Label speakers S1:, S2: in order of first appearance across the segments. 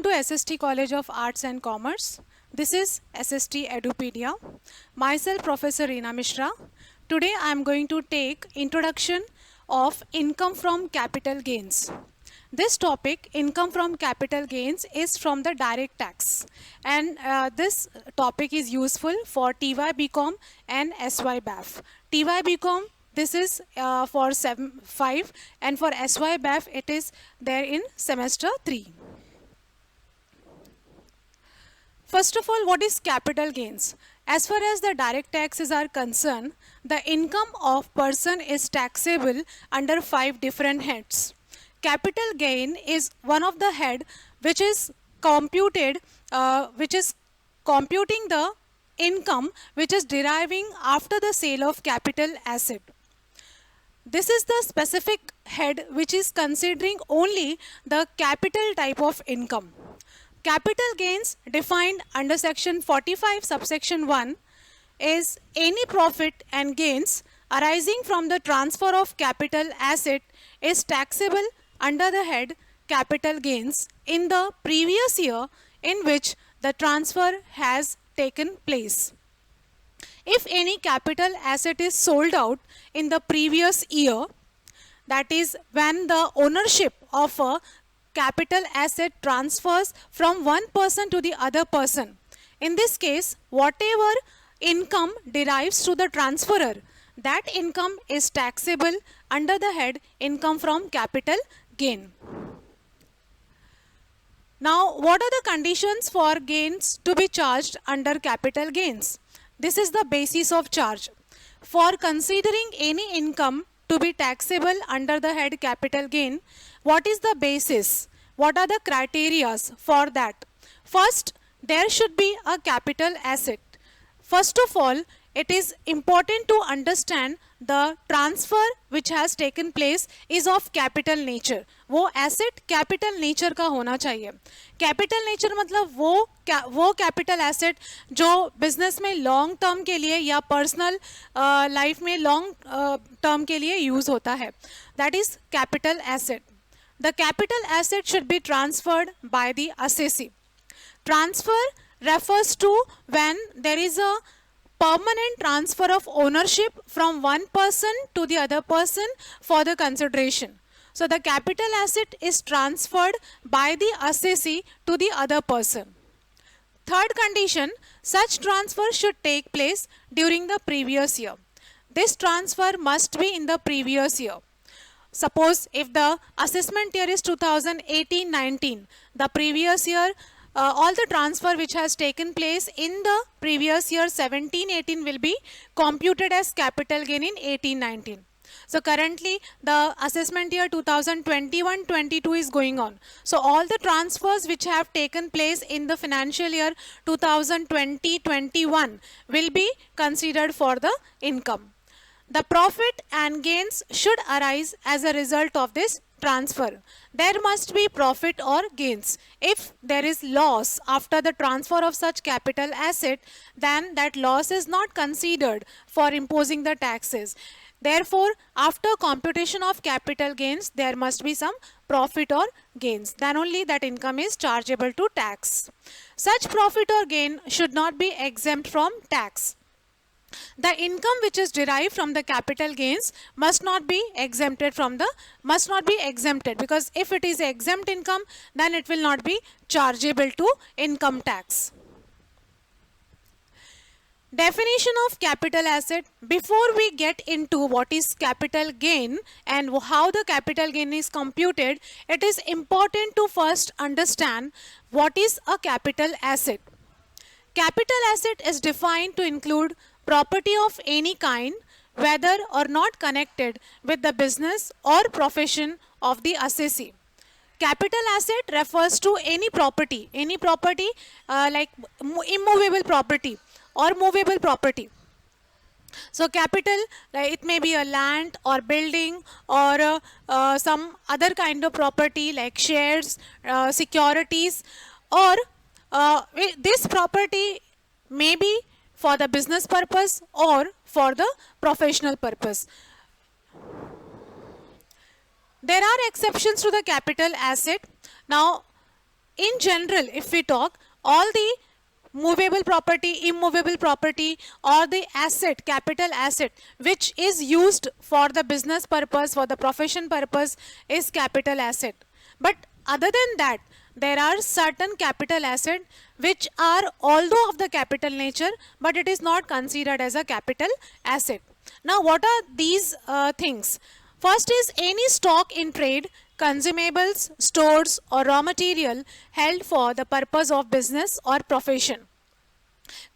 S1: Welcome to SST College of Arts and Commerce. This is SST Edupedia. Myself Professor Reena Mishra. Today I am going to take introduction of income from capital gains. This topic, income from capital gains, is from the direct tax, and this topic is useful for TY BCom and SY BAF. TY BCom, this is for 5, and for SY BAF it is there in semester 3. First of all, what is capital gains? As far as the direct taxes are concerned, the income of person is taxable under 5 different heads. Capital gain is one of the head which is computed, which is computing the income which is deriving after the sale of capital asset. This is the specific head which is considering only the capital type of income. Capital gains defined under section 45 subsection 1 is any profit and gains arising from the transfer of capital asset is taxable under the head capital gains in the previous year in which the transfer has taken place. If any capital asset is sold out in the previous year, that is when the ownership of a capital asset transfers from one person to the other person. In this case, whatever income derives to the transferor, that income is taxable under the head income from capital gain. Now, what are the conditions for gains to be charged under capital gains? This is the basis of charge. For considering any income to be taxable under the head capital gain, what is the basis? What are the criteria for that? First, there should be a capital asset. First of all, it is important to understand the transfer which has taken place is of capital nature. वो asset capital nature का होना चाहिए. Capital nature मतलब वो capital asset जो business में long term के लिए या personal life में long term के लिए use होता है. That is capital asset. The capital asset should be transferred by the assessee. Transfer refers to when there is a permanent transfer of ownership from one person to the other person for the consideration. So the capital asset is transferred by the assessee to the other person. Third condition, such transfer should take place during the previous year. This transfer must be in the previous year. Suppose if the assessment year is 2018-19, the previous year, all the transfer which has taken place in the previous year 17-18 will be computed as capital gain in 18-19. So currently the assessment year 2021-22 is going on. So all the transfers which have taken place in the financial year 2020-21 will be considered for the income. The profit and gains should arise as a result of this transfer. There must be profit or gains. If there is loss after the transfer of such capital asset, then that loss is not considered for imposing the taxes. Therefore, after computation of capital gains, there must be some profit or gains. Then only that income is chargeable to tax. Such profit or gain should not be exempt from tax. The income which is derived from the capital gains must not be exempted because if it is exempt income, then it will not be chargeable to income tax. Definition of capital asset. Before we get into what is capital gain and how the capital gain is computed, it is important to first understand what is a capital asset. Capital asset is defined to include property of any kind, whether or not connected with the business or profession of the assessee. Capital asset refers to any property like immovable property or movable property. So capital, it may be a land or building or some other kind of property like shares, securities, or this property may be for the business purpose or for the professional purpose. There are exceptions to the capital asset. Now, in general, if we talk, all the movable property, immovable property, or the asset, capital asset, which is used for the business purpose, for the profession purpose, is capital asset. But other than that, there are certain capital asset which are although of the capital nature, but it is not considered as a capital asset. Now, what are these things? First is any stock in trade, consumables, stores or raw material held for the purpose of business or profession.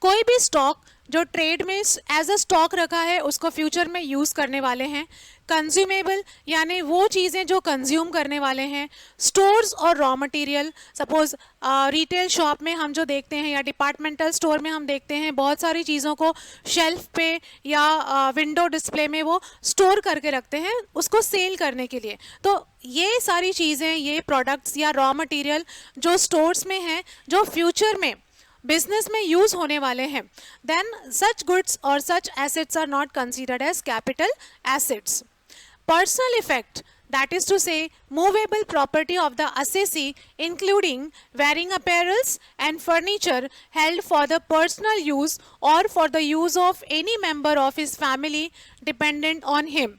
S1: कोई भी stock जो trade में as a stock रखा है उसको future में use करने वाले हैं. कंज्यूमेबल यानी वो चीज़ें जो कंज्यूम करने वाले हैं. स्टोर्स और raw material, suppose retail shop में हम जो देखते हैं या डिपार्टमेंटल स्टोर में हम देखते हैं बहुत सारी चीज़ों को शेल्फ पे या विंडो डिस्प्ले में वो स्टोर करके रखते हैं उसको सेल करने के लिए. तो ये सारी चीज़ें, ये प्रोडक्ट्स या रॉ मटेरियल जो स्टोर्स में हैं, जो फ्यूचर में बिजनेस में यूज होने वाले हैं, देन सच गुड्स और such assets are not considered as capital assets. Personal effect, that is to say movable property of the assessee including wearing apparels and furniture held for the personal use or for the use of any member of his family dependent on him.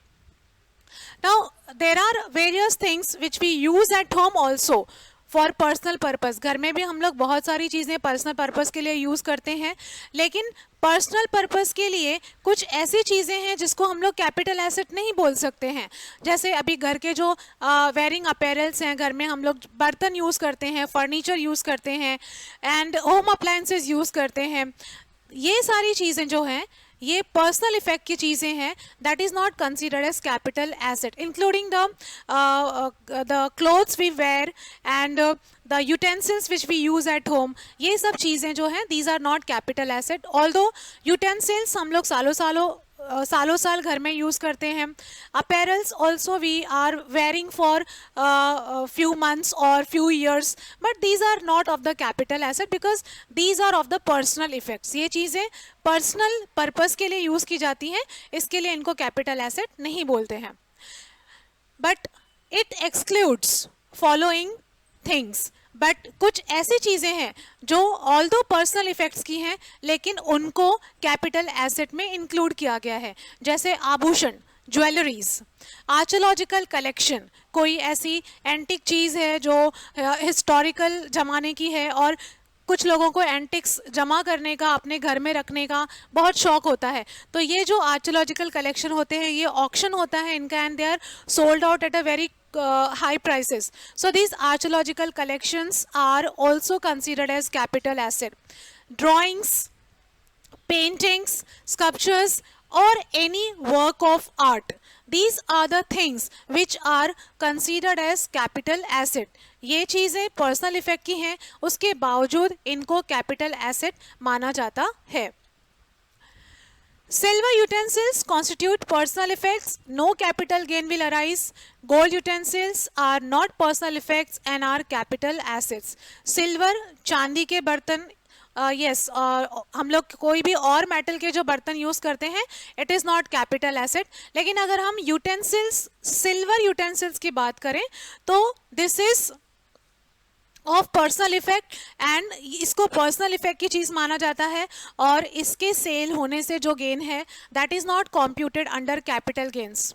S1: Now there are various things which we use at home also for personal purpose. घर में भी हम लोग बहुत सारी चीज़ें personal purpose के लिए यूज़ करते हैं, लेकिन पर्सनल पर्पज़ के लिए कुछ ऐसी चीज़ें हैं जिसको हम लोग कैपिटल एसेट नहीं बोल सकते हैं. जैसे अभी घर के जो वेयरिंग अपैरल्स हैं, घर में हम लोग बर्तन यूज़ करते हैं, फर्नीचर यूज़ करते हैं एंड होम अप्लायंसेस यूज़ करते हैं. ये सारी चीज़ें जो हैं ये पर्सनल इफेक्ट की चीज़ें हैं. That is not considered as capital asset, including the clothes we wear and the utensils which we use at home. ये सब चीज़ें जो हैं these are not capital asset. Although utensils हम लोग सालों साल घर में यूज़ करते हैं. Apparels also we are wearing for few months और few years, but these are not of the capital asset because these are of the personal effects. ये चीज़ें पर्सनल पर्पस के लिए यूज़ की जाती हैं, इसके लिए इनको कैपिटल एसेट नहीं बोलते हैं. But it excludes following things. But कुछ ऐसी चीज़ें हैं जो ऑल्दो पर्सनल इफेक्ट्स की हैं लेकिन उनको कैपिटल एसेट में इंक्लूड किया गया है. जैसे आभूषण, ज्वेलरीज, आर्कियोलॉजिकल कलेक्शन, कोई ऐसी एंटिक चीज़ है जो हिस्टोरिकल ज़माने की है और कुछ लोगों को एंटिक्स जमा करने का, अपने घर में रखने का बहुत शौक होता है. तो ये जो आर्कियोलॉजिकल कलेक्शन होते हैं ये ऑक्शन होता है इनका and they are sold out at a very high prices. So these archaeological collections are also considered as capital asset. Drawings, paintings, sculptures or any work of art, these are the things which are considered as capital asset. ये चीज़ें personal effect की हैं, उसके बावजूद इनको capital asset माना जाता है. Silver utensils constitute personal effects. No capital gain will arise. Gold utensils are not personal effects and are capital assets. Silver, चांदी के बर्तन, yes, हम लोग कोई भी और मेटल के जो बर्तन यूज़ करते हैं it is not capital asset. लेकिन अगर हम यूटेंसिल्स, सिल्वर यूटेंसिल्स की बात करें तो this is of personal effect and इसको पर्सनल इफेक्ट की चीज़ माना जाता है और इसके सेल होने से जो गेन है that is not computed under capital gains.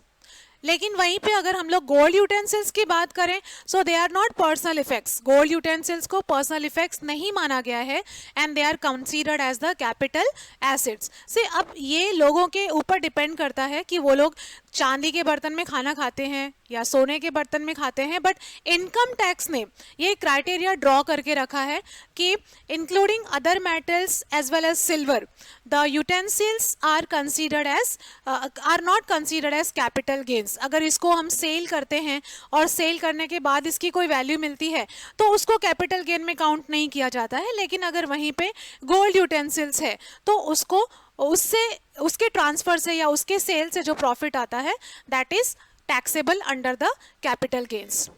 S1: लेकिन वहीं पे अगर हम लोग गोल्ड यूटेंसिल्स की बात करें so they are not personal effects. Gold utensils को पर्सनल इफेक्ट्स नहीं माना गया है and they are considered as the capital assets. So अब ये लोगों के ऊपर डिपेंड करता है कि वो लोग चांदी के बर्तन में खाना खाते हैं या सोने के बर्तन में खाते हैं. बट इनकम टैक्स ने ये क्राइटेरिया ड्रॉ करके रखा है कि including other metals as well as silver, the utensils are considered as are not considered as capital gains. अगर इसको हम सेल करते हैं और सेल करने के बाद इसकी कोई वैल्यू मिलती है तो उसको कैपिटल गेन में काउंट नहीं किया जाता है. लेकिन अगर वहीं पे गोल्ड यूटेंसिल्स है तो उसको उससे उसके ट्रांसफर से या उसके सेल से जो प्रॉफिट आता है that is taxable under the capital gains.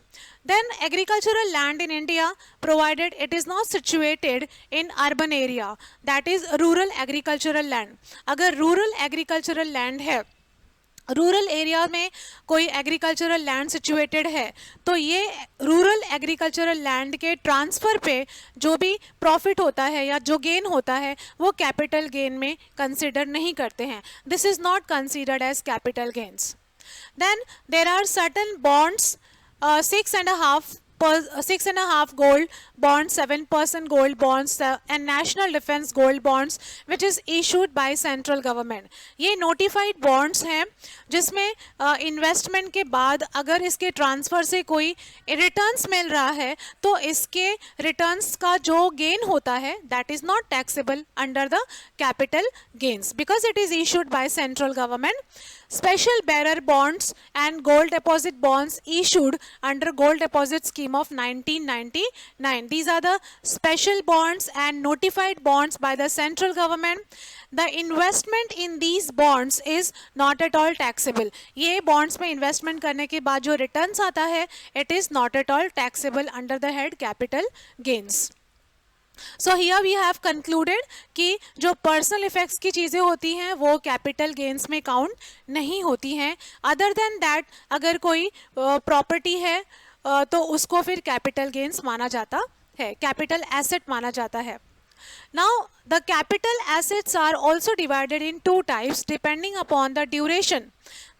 S1: Then agricultural land in India, provided it is not situated in urban area, that is rural agricultural land. अगर rural agricultural land है rural area में कोई agricultural land situated है तो ये rural agricultural land के transfer पे जो भी प्रॉफिट होता है या जो गेन होता है वो कैपिटल गेन में कंसिडर नहीं करते हैं. This is not considered as capital gains. Then there are certain bonds, 6.5 gold bonds, 7% gold bonds and national defense gold bonds which is issued by central government. ये notified bonds हैं जिसमें investment के बाद अगर इसके ट्रांसफ़र से कोई returns मिल रहा है तो इसके रिटर्न्स का जो गेन होता है that is not taxable under the capital gains because it is issued by central government. Special bearer bonds and gold deposit bonds issued under gold deposit scheme of 1999. These are the special bonds and notified bonds by the central government. The investment in these bonds is not at all taxable. ये bonds में investment करने के बाद जो returns आता है it is not at all taxable under the head capital gains. So here we have concluded कि जो पर्सनल इफेक्ट्स की चीज़ें होती हैं वो कैपिटल गेन्स में काउंट नहीं होती हैं. अदर देन दैट अगर कोई प्रॉपर्टी है तो उसको फिर कैपिटल गेन्स माना जाता है, कैपिटल एसेट माना जाता है. Now the capital assets are also divided in two types depending upon the duration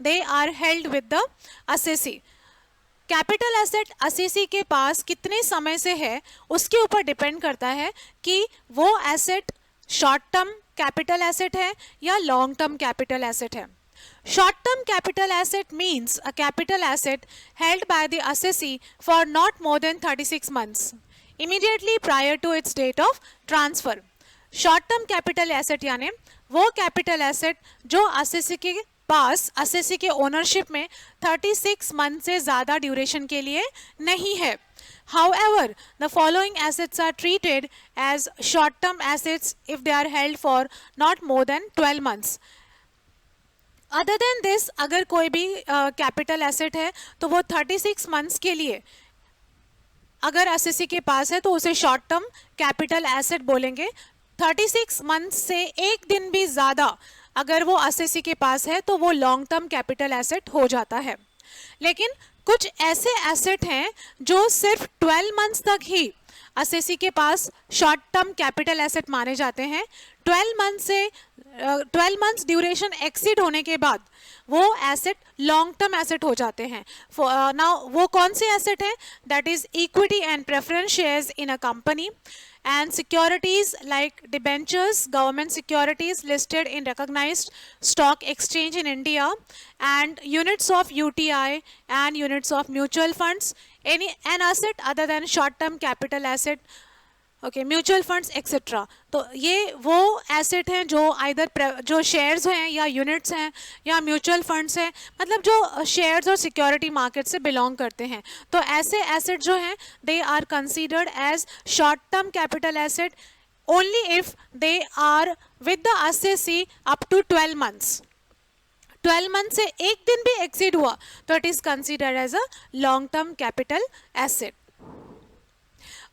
S1: they are held with the assessee. Capital asset assessee के पास कितने समय से है उसके ऊपर डिपेंड करता है कि वो asset short term capital asset है या लॉन्ग टर्म कैपिटल एसेट है. Short term capital asset means a capital asset held by the assessee for not more than 36 months immediately prior to its date of transfer. Short term capital asset यानी वो capital asset जो assessee के पास assessee के ownership में 36 month से ज़्यादा duration के लिए नहीं है. However, the following assets are treated as short-term assets if they are held for not more than 12 months. Other than this, अगर कोई भी कैपिटल एसेट है तो वो 36 मंथ्स के लिए अगर असेसी के पास है तो उसे शॉर्ट टर्म कैपिटल एसेट बोलेंगे. 36 मंथ्स से एक दिन भी ज़्यादा अगर वो असेसी के पास है तो वो लॉन्ग टर्म कैपिटल एसेट हो जाता है. लेकिन कुछ ऐसे एसेट हैं जो सिर्फ 12 मंथ्स तक ही असेसी के पास शॉर्ट टर्म कैपिटल एसेट माने जाते हैं. 12 मंथ्स ड्यूरेशन एक्सीड होने के बाद वो एसेट लॉन्ग टर्म एसेट हो जाते हैं. नाउ वो कौन से एसेट हैं? That is equity and preference shares in a company and securities like debentures, government securities listed in recognized stock exchange in India, and units of UTI and units of mutual funds. An asset other than short term capital asset, okay, mutual funds etc. तो ये वो asset हैं जो either जो shares हैं या units हैं या म्यूचुअल फंड्स हैं, मतलब जो शेयर्स और सिक्योरिटी मार्केट से बिलोंग करते हैं. तो ऐसे एसेट जो हैं they are considered as short term capital asset only if they are with the assessee up to 12 months. 12 month से एक दिन भी एक्सीड हुआ तो it is considered as a long term capital asset.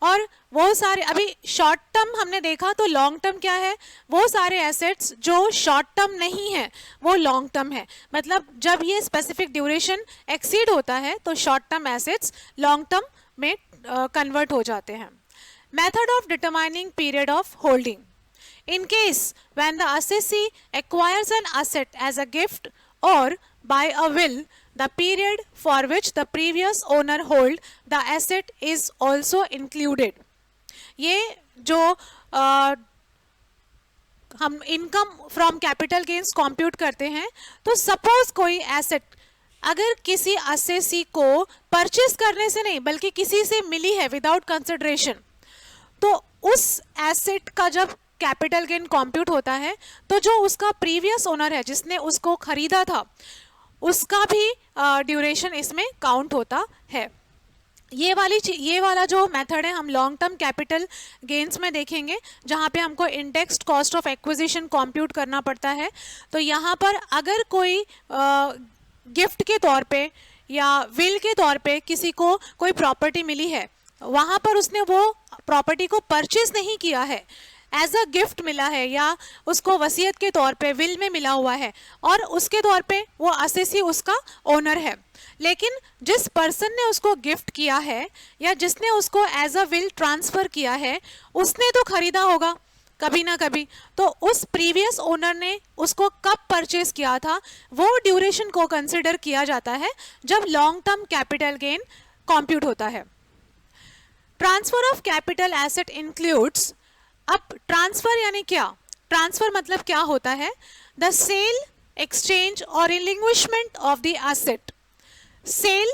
S1: और वो सारे अभी शॉर्ट टर्म हमने देखा तो लॉन्ग टर्म क्या है? वो सारे एसेट्स जो शॉर्ट टर्म नहीं है वो लॉन्ग टर्म है. मतलब जब ये स्पेसिफिक ड्यूरेशन एक्सीड होता है तो short term assets long term में कन्वर्ट हो जाते हैं. Method of determining period of holding. In case when the assessee acquires an asset as a gift or by a will, the period for which the previous owner hold the asset is also included. ये जो हम income from capital gains compute करते हैं तो suppose कोई asset अगर किसी assessee को परचेस करने से नहीं बल्कि किसी से मिली है विदाउट कंसिडरेशन, तो उस एसेट का जब कैपिटल गेन कंप्यूट होता है तो जो उसका प्रीवियस ओनर है जिसने उसको खरीदा था उसका भी ड्यूरेशन इसमें काउंट होता है. ये वाला जो मेथड है हम लॉन्ग टर्म कैपिटल गेन्स में देखेंगे जहाँ पे हमको indexed cost of acquisition compute करना पड़ता है. तो यहाँ पर अगर कोई गिफ्ट के तौर पे या विल के तौर पे किसी को कोई प्रॉपर्टी मिली है, वहाँ पर उसने वो प्रॉपर्टी को परचेज नहीं किया है, एज अ गिफ्ट मिला है या उसको वसीयत के तौर पे विल में मिला हुआ है और उसके तौर पे वो असेसी उसका ओनर है, लेकिन जिस पर्सन ने उसको गिफ्ट किया है या जिसने उसको एज अ विल ट्रांसफर किया है उसने तो खरीदा होगा कभी ना कभी, तो उस प्रीवियस ओनर ने उसको कब परचेज किया था वो ड्यूरेशन को कंसिडर किया जाता है जब long term capital gain compute होता है। Transfer of capital asset includes, अब ट्रांसफर यानी क्या, ट्रांसफर मतलब क्या होता है, द सेल, एक्सचेंज और रिलिंग्विशमेंट ऑफ द एसेट। सेल,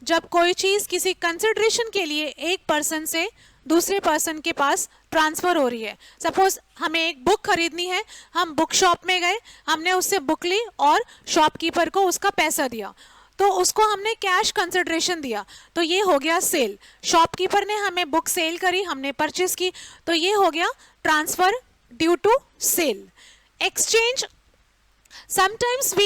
S1: जब कोई चीज किसी कंसिडरेशन के लिए एक पर्सन से दूसरे पर्सन के पास ट्रांसफर हो रही है। सपोज हमें एक बुक खरीदनी है, हम बुक शॉप में गए, हमने उससे बुक ली और शॉपकीपर को उसका पैसा दिया, तो उसको हमने कैश कंसिडरेशन दिया, तो ये हो गया सेल। शॉपकीपर ने हमें बुक सेल करी, हमने परचेज की, तो ये हो गया transfer due to sale. Exchange, sometimes we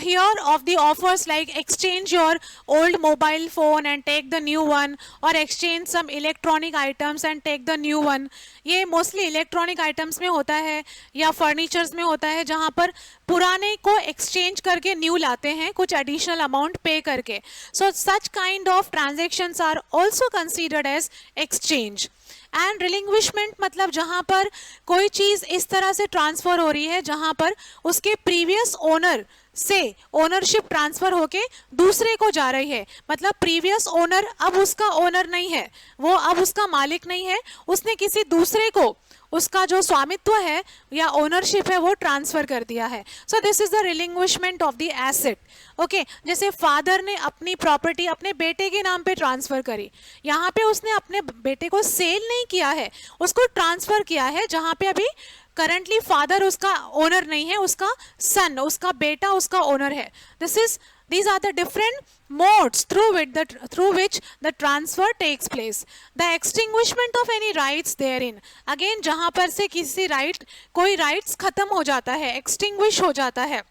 S1: hear of the offers like exchange your old mobile phone and take the new one, or exchange some electronic items and take the new one। ये mostly electronic items में होता है या furnitures में होता है जहाँ पर पुराने को exchange करके new लाते हैं कुछ additional amount pay करके। So such kind of transactions are also considered as exchange। And relinquishment मतलब जहां पर कोई चीज इस तरह से ट्रांसफर हो रही है जहां पर उसके प्रीवियस ओनर से ओनरशिप ट्रांसफर होके दूसरे को जा रही है, मतलब प्रीवियस ओनर अब उसका ओनर नहीं है, वो अब उसका मालिक नहीं है, उसने किसी दूसरे को उसका जो स्वामित्व है या ओनरशिप है वो ट्रांसफर कर दिया है। So this is the relinquishment of the asset. Okay, जैसे फादर ने अपनी प्रॉपर्टी अपने बेटे के नाम पे ट्रांसफर करी, यहाँ पे उसने अपने बेटे को सेल नहीं किया है, उसको ट्रांसफर किया है, जहाँ पे अभी करंटली फादर उसका ओनर नहीं है, उसका सन, उसका बेटा उसका ओनर है। These are the different modes through which the transfer takes place. The extinguishment of any rights therein, again जहाँ पर से किसी राइट कोई राइट्स खत्म हो जाता है, extinguish हो जाता है।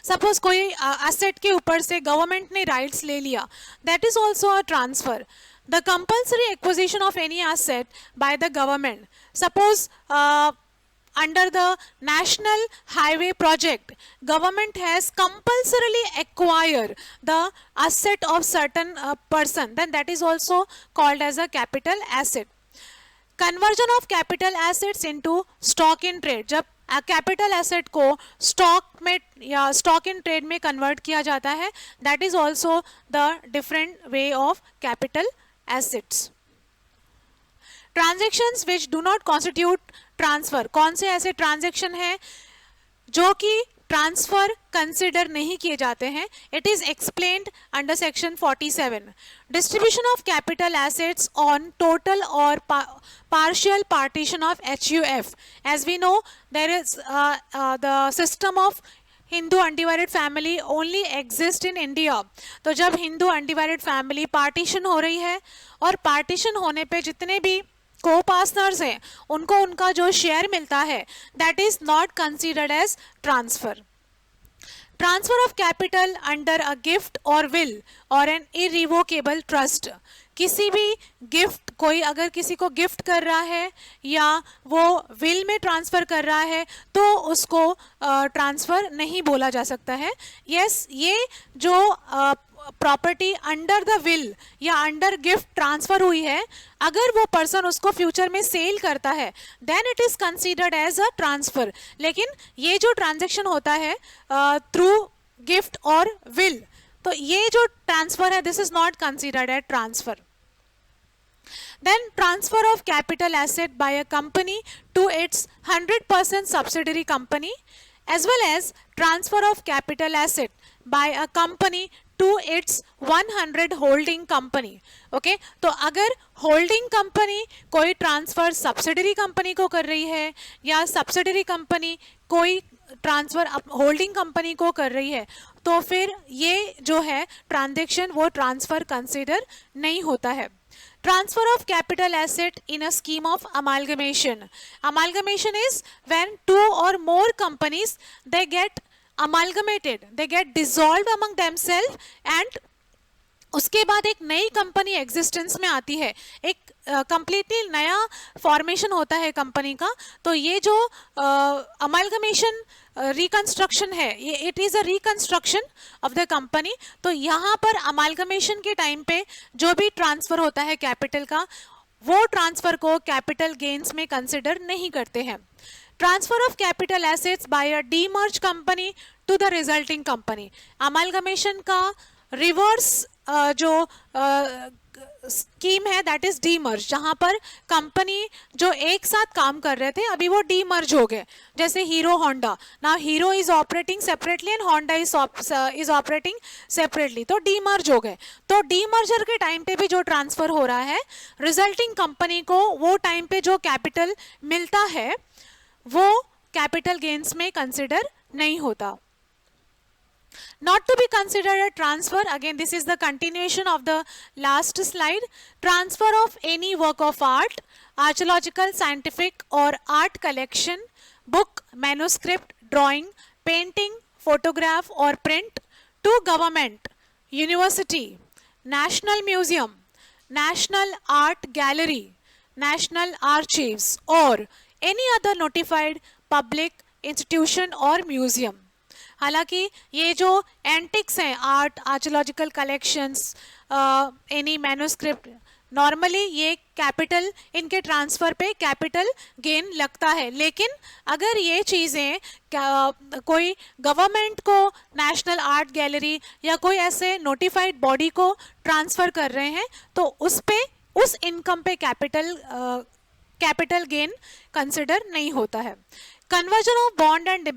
S1: सपोज कोई एसेट के ऊपर से गवर्नमेंट ने राइट्स ले लिया, that is also a transfer. The compulsory acquisition of any asset by the government, suppose under the national highway project, government has compulsorily acquired the asset of certain person, then that is also called as a capital asset. Conversion of capital assets into stock in trade, जब capital asset को stock में या stock in trade में convert किया जाता है, that is also the different way of capital assets. Transactions which do not constitute transfer, कौन से ऐसे ट्रांजेक्शन हैं जो कि ट्रांसफर कंसिडर नहीं किए जाते हैं? It is explained under section 47। Distribution of capital assets on total और partial partition of HUF. As we know, there is the system of Hindu undivided family only exist in India. तो जब Hindu undivided family partition हो रही है और partition होने पे जितने भी को पार्टनर्स हैं उनको उनका जो शेयर मिलता है, that is not considered as transfer. Transfer of capital under a gift और विल और एन इरिवोकेबल ट्रस्ट, किसी भी गिफ्ट, कोई अगर किसी को गिफ्ट कर रहा है या वो विल में ट्रांसफ़र कर रहा है तो उसको ट्रांसफ़र नहीं बोला जा सकता है। यस, ये जो प्रॉपर्टी अंडर द विल या अंडर गिफ्ट ट्रांसफ़र हुई है, अगर वो पर्सन उसको फ्यूचर में सेल करता है then it is considered as a transfer. लेकिन ये जो ट्रांजेक्शन होता है थ्रू गिफ्ट और विल, तो ये जो ट्रांसफ़र है this is not considered as transfer. Then transfer of capital asset by a company to its 100% subsidiary company, as well as transfer of capital asset by a company to its 100 holding company. Okay, तो अगर holding company कोई transfer subsidiary company को कर रही है या subsidiary company कोई transfer holding company को कर रही है, तो फिर ये जो है ट्रांजेक्शन वो ट्रांसफर कंसिडर नहीं होता है। Transfer of capital asset in a scheme of amalgamation. Amalgamation is when two or more companies they get amalgamated, they get dissolved among themselves and उसके बाद एक नई कंपनी एग्जिस्टेंस में आती है, एक कंप्लीटली नया फॉर्मेशन होता है कंपनी का। तो ये जो अमालगमेशन रिकंस्ट्रक्शन है, ये it is a reconstruction of the company. तो यहाँ पर अमालगमेशन के टाइम पे जो भी ट्रांसफ़र होता है कैपिटल का, वो ट्रांसफ़र को कैपिटल गेन्स में कंसिडर नहीं करते हैं। Transfer of capital assets by a demerge company to the resulting company, amalgamation का रिवर्स जो स्कीम है दैट इज डीमर्ज, जहां पर कंपनी जो एक साथ काम कर रहे थे अभी वो डीमर्ज हो गए। जैसे हीरो होंडा, ना hero is operating separately and Honda is operating separately, तो डीमर्ज हो गए। तो डीमर्जर के टाइम पे भी जो ट्रांसफर हो रहा है, रिजल्टिंग कंपनी को वो टाइम पे जो कैपिटल मिलता है वो कैपिटल गेन्स में कंसिडर नहीं होता। Not to be considered a transfer, again this is the continuation of the last slide. Transfer of any work of art, archaeological, scientific or art collection, book, manuscript, drawing, painting, photograph or print to government, university, national museum, national art gallery, national archives or any other notified public institution or museum। हालांकि ये जो antics हैं, art, archaeological collections, any manuscript, normally ये capital, इनके transfer पे capital gain लगता है। लेकिन अगर ये चीज़ें कोई गवर्नमेंट को, नेशनल आर्ट गैलरी या कोई ऐसे नोटिफाइड बॉडी को ट्रांसफ़र कर रहे हैं तो उस पे, उस इनकम पे कैपिटल गेन कंसिडर नहीं होता है। Conversion of bond and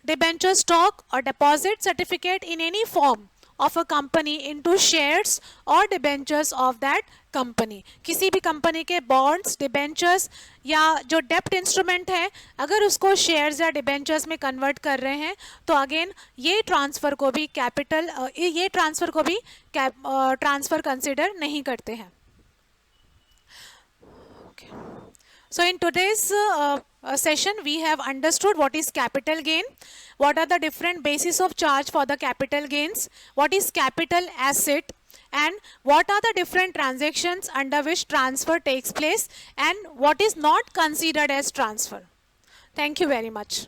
S1: debenture stock or deposit certificate in any form of a company into shares or debentures of that company, किसी भी कंपनी के बॉन्ड्स, डिबेंचर्स या जो डेप्ट इंस्ट्रूमेंट है अगर उसको शेयर्स या डिबेंचर्स में कन्वर्ट कर रहे हैं तो अगेन ये ट्रांसफ़र को भी ट्रांसफ़र कंसिडर नहीं करते हैं। So in today's session we have understood what is capital gain, what are the different bases of charge for the capital gains, what is capital asset, and what are the different transactions under which transfer takes place and what is not considered as transfer. Thank you very much.